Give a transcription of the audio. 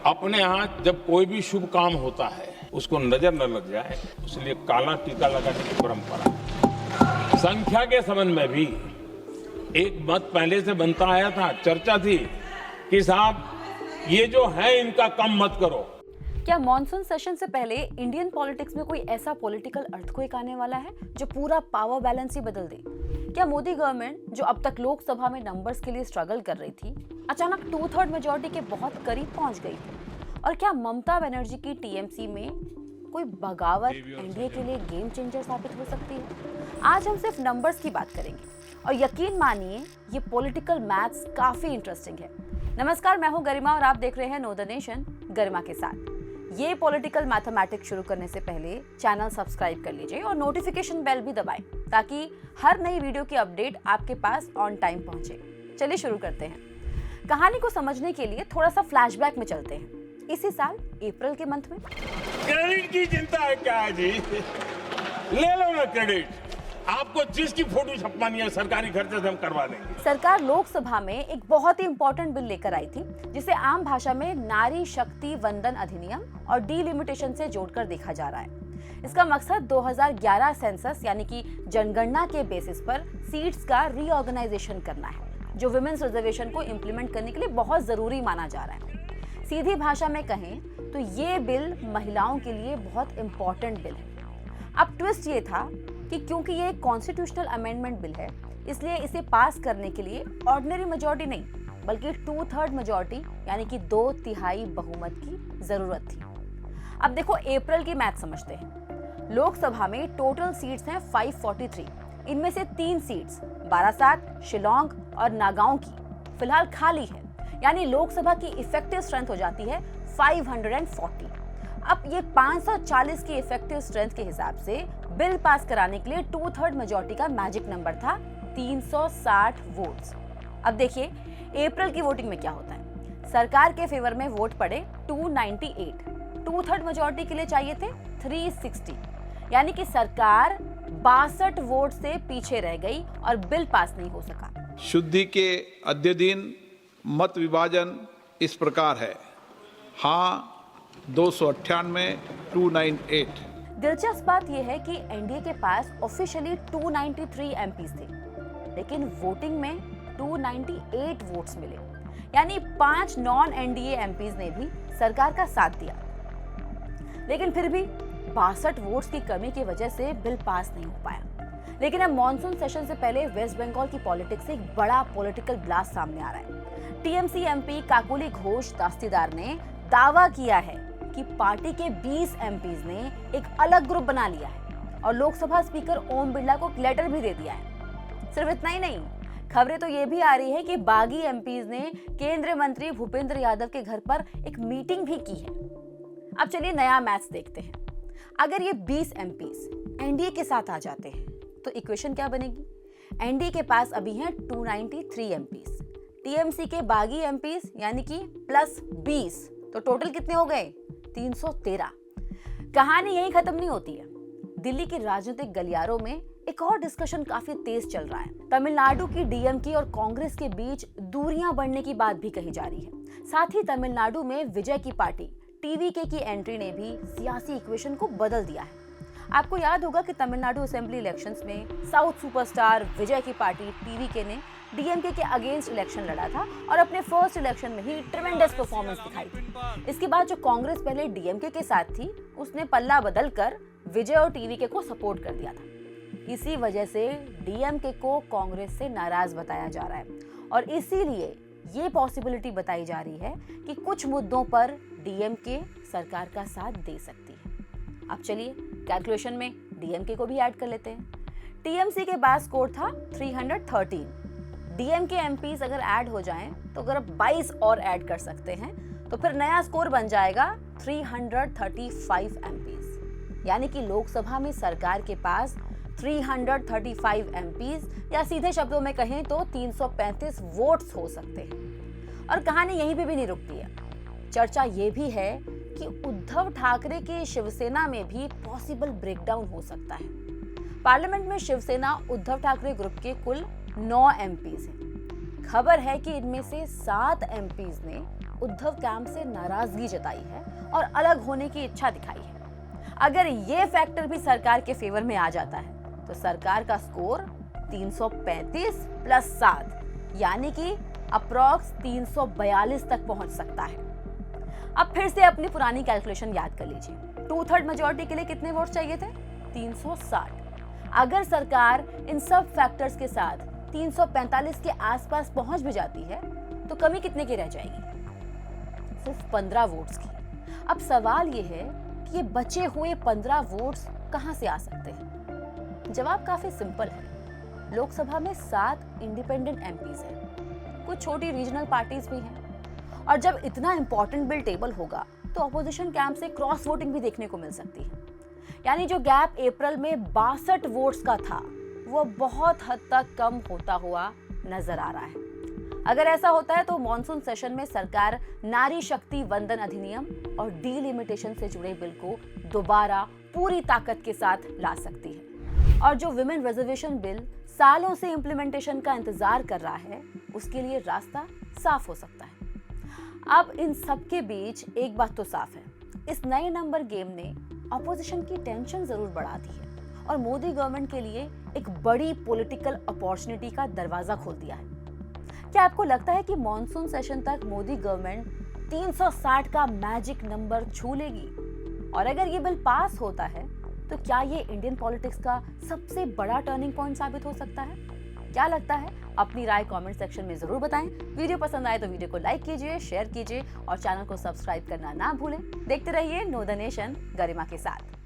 अपने यहाँ जब कोई भी शुभ काम होता है उसको नजर न लग जाए, इसलिए काला टीका लगाने की परंपरा है। संख्या के संबंध में भी एक मत पहले से बनता आया था, चर्चा थी कि साहब ये जो है इनका कम मत करो। क्या मॉनसून सेशन से पहले इंडियन पॉलिटिक्स में कोई ऐसा पॉलिटिकल अर्थक्वेक आने वाला है जो पूरा पावर बैलेंस ही बदल दे? क्या मोदी गवर्नमेंट, जो अब तक लोकसभा में नंबर्स के लिए स्ट्रगल कर रही थी, अचानक 2/3 मेजॉरिटी के बहुत करीब पहुंच गई थी? और क्या ममता बनर्जी की टीएमसी में कोई बगावत एनडीए के लिए गेम चेंजर साबित हो सकती है? आज हम सिर्फ नंबर्स की बात करेंगे और यकीन मानिए ये पॉलिटिकल मैथ्स काफी इंटरेस्टिंग है। नमस्कार, मैं हूं गरिमा और आप देख रहे हैं नो द नेशन गरिमा के साथ। ये पॉलिटिकल मैथमेटिक्स शुरू करने से पहले चैनल सब्सक्राइब कर लीजिए और नोटिफिकेशन बेल भी दबाएं ताकि हर नई वीडियो की अपडेट आपके पास ऑन टाइम पहुंचे। चलिए शुरू करते हैं। कहानी को समझने के लिए थोड़ा सा फ्लैशबैक में चलते हैं। इसी साल अप्रैल के मंथ में क्रेडिट की चिंता है क्या है जी? ले लो ना क्रेडिट, आपको जिसकी फोटो छपवानी है सरकारी खर्चे से हम करवा देंगे। सरकार लोकसभा में एक बहुत ही इंपॉर्टेंट बिल लेकर आई थी जिसे आम भाषा में नारी शक्ति वंदन अधिनियम और डीलिमिटेशन से जोड़कर देखा जा रहा है। इसका मकसद 2011 सेंसस यानी कि जनगणना के बेसिस पर सीट्स का रीऑर्गेनाइजेशन करना है, जो वुमेन्स रिजर्वेशन को इम्प्लीमेंट करने के लिए बहुत जरूरी माना जा रहा है। सीधी भाषा में कहें तो ये बिल महिलाओं के लिए बहुत इंपॉर्टेंट बिल है। अब ट्विस्ट ये था कि क्योंकि ये एक कॉन्स्टिट्यूशनल अमेंडमेंट बिल है, इसलिए इसे पास करने के लिए ऑर्डिनरी मेजॉरिटी नहीं बल्कि 2/3 मेजॉरिटी यानी कि 2/3 बहुमत की जरूरत थी। अब देखो अप्रैल की मैथ समझते हैं। लोकसभा में टोटल सीट्स हैं 543। इनमें से 3 सीट्स बारासात, शिलोंग और नागांव की फिलहाल खाली है, यानी लोकसभा की इफेक्टिव स्ट्रेंथ हो जाती है 540। अब ये 540 की इफेक्टिव स्ट्रेंथ के हिसाब से बिल पास कराने के लिए 2/3 मेजॉरिटी का मैजिक नंबर था 360 वोट्स। अब देखिए अप्रैल की वोटिंग में क्या होता है। सरकार के फेवर में वोट पड़े 298, 2/3 मेजॉरिटी के लिए चाहिए थे 360, यानी कि सरकार 62 वोट से पीछे रह गई और बिल पास नहीं हो सका। शुद्धि के अद्य दिन मत विभाजन इस प्रकार है: हाँ 298, 298। दिलचस्प बात यह है कि एनडीए के पास ऑफिशियली 293 एमपीज थे, लेकिन वोटिंग में 298 वोट्स मिले, यानी 5 नॉन एनडीए एमपीज ने भी सरकार का साथ दिया। लेकिन फिर भी 62 वोट्स की कमी की वजह से बिल पास नहीं हो पाया। लेकिन अब मॉनसून सेशन से पहले वेस्ट बंगाल की पॉलिटिक्स से एक बड़ा पॉलिटिकल ब्लास्ट सामने आ रहा है। टीएमसी एमपी काकोली घोष दास्तीदार ने दावा किया है कि पार्टी के 20 एमपीज ने एक अलग ग्रुप बना लिया है और लोकसभा स्पीकर ओम बिरला को लेटर भी दे दिया है। सिर्फ इतना ही नहीं, खबरें तो ये भी आ रही है कि बागी एमपीज ने केंद्रीय मंत्री भूपेंद्र यादव के घर पर एक मीटिंग भी की है। अब चलिए नया मैथ्स देखते हैं। अगर ये 20 एमपीज एनडीए के साथ आ जाते हैं तो इक्वेशन क्या बनेगी? एनडीए के पास अभी हैं 293 एमपीज, टीएमसी के बागी एमपीज यानी कि प्लस 20, तो टोटल कितने हो गए? 313। कहानी यही खत्म नहीं होती है। दिल्ली के राजनीतिक गलियारों में एक और डिस्कशन काफी तेज चल रहा है। तमिलनाडु की डीएमके और कांग्रेस के बीच दूरियां बढ़ने की बात भी कही जा रही है। साथ ही तमिलनाडु में विजय की पार्टी टीवीके की एंट्री ने भी सियासी इक्वेशन को बदल दिया है। आपको याद होगा कि तमिलनाडु असेंबली इलेक्शंस में साउथ सुपरस्टार विजय की पार्टी टीवीके ने डीएमके के अगेंस्ट इलेक्शन लड़ा था और अपने फर्स्ट इलेक्शन में ही ट्रेमेंडस परफॉर्मेंस दिखाई थी। इसके बाद जो कांग्रेस पहले डीएमके के साथ थी, उसने पल्ला बदलकर विजय और टीवीके को सपोर्ट कर दिया था। इसी वजह से डीएमके को कांग्रेस से नाराज बताया जा रहा है और इसीलिए ये पॉसिबिलिटी बताई जा रही है कि कुछ मुद्दों पर डीएमके सरकार का साथ दे सकती है। अब चलिए कैलकुलेशन में डीएमके को भी ऐड कर लेते हैं। टीएमसी के पास स्कोर था 313। डीएमके एमपीज अगर ऐड हो जाएं तो अगर 22 और ऐड कर सकते हैं तो फिर नया स्कोर बन जाएगा 335 एमपीज, यानी कि लोकसभा में सरकार के पास 335 एमपीज या सीधे शब्दों में कहें तो 335 वोट्स हो सकते हैं। और कहानी यहीं पे भी नहीं रुकती है। चर्चा ये भी है कि उद्धव ठाकरे के शिवसेना में भी पॉसिबल ब्रेकडाउन हो सकता है। पार्लियामेंट में शिवसेना उद्धव ठाकरे ग्रुप के कुल 9 एमपीज हैं। खबर है कि इनमें से 7 एमपीज ने उद्धव कैंप से नाराजगी जताई है और अलग होने की इच्छा दिखाई है। अगर ये फैक्टर भी सरकार के फेवर में आ जाता है तो सरकार का स्कोर 335 प्लस 7 यानी कि अप्रॉक्स 342 तक पहुंच सकता है। अब फिर से अपनी पुरानी कैलकुलेशन याद कर लीजिए। 2/3 मेजॉरिटी के लिए कितने वोट चाहिए थे? 360। अगर सरकार इन सब फैक्टर्स के साथ 345 के आसपास पहुंच भी जाती है तो कमी कितने की रह जाएगी? सिर्फ 15 वोट्स की। अब सवाल ये है कि ये बचे हुए 15 वोट्स कहां से आ सकते हैं? जवाब काफी सिंपल है। लोकसभा में 7 इंडिपेंडेंट एमपीज हैं, कुछ छोटी रीजनल पार्टीज भी हैं, और जब इतना इंपॉर्टेंट बिल टेबल होगा तो ऑपोजिशन कैंप से क्रॉस वोटिंग भी देखने को मिल सकती है। यानी जो गैप अप्रैल में 62 वोट्स का था वो बहुत हद तक कम होता हुआ नजर आ रहा है। अगर ऐसा होता है तो मॉनसून सेशन में सरकार नारी शक्ति वंदन अधिनियम और डीलिमिटेशन से जुड़े बिल को दोबारा पूरी ताकत के साथ ला सकती है। और जो विमेन रिजर्वेशन बिल सालों से इम्प्लीमेंटेशन का इंतजार कर रहा है उसके लिए रास्ता साफ हो सकता है। अब इन सब के बीच एक बात तो साफ है, इस नए नंबर गेम ने ऑपोजिशन की टेंशन जरूर बढ़ा दी है और मोदी गवर्नमेंट के लिए एक बड़ी पॉलिटिकल अपॉर्चुनिटी का दरवाजा खोल दिया है। क्या आपको लगता है कि मॉनसून सेशन तक मोदी गवर्नमेंट 360 का मैजिक नंबर छू लेगी? और अगर ये बिल पास होता है तो क्या ये इंडियन पॉलिटिक्स का सबसे बड़ा टर्निंग पॉइंट साबित हो सकता है? क्या लगता है? अपनी राय कमेंट सेक्शन में जरूर बताएं। वीडियो पसंद आए तो वीडियो को लाइक कीजिए, शेयर कीजिए और चैनल को सब्सक्राइब करना ना भूलें। देखते रहिए नो द नेशन गरिमा के साथ।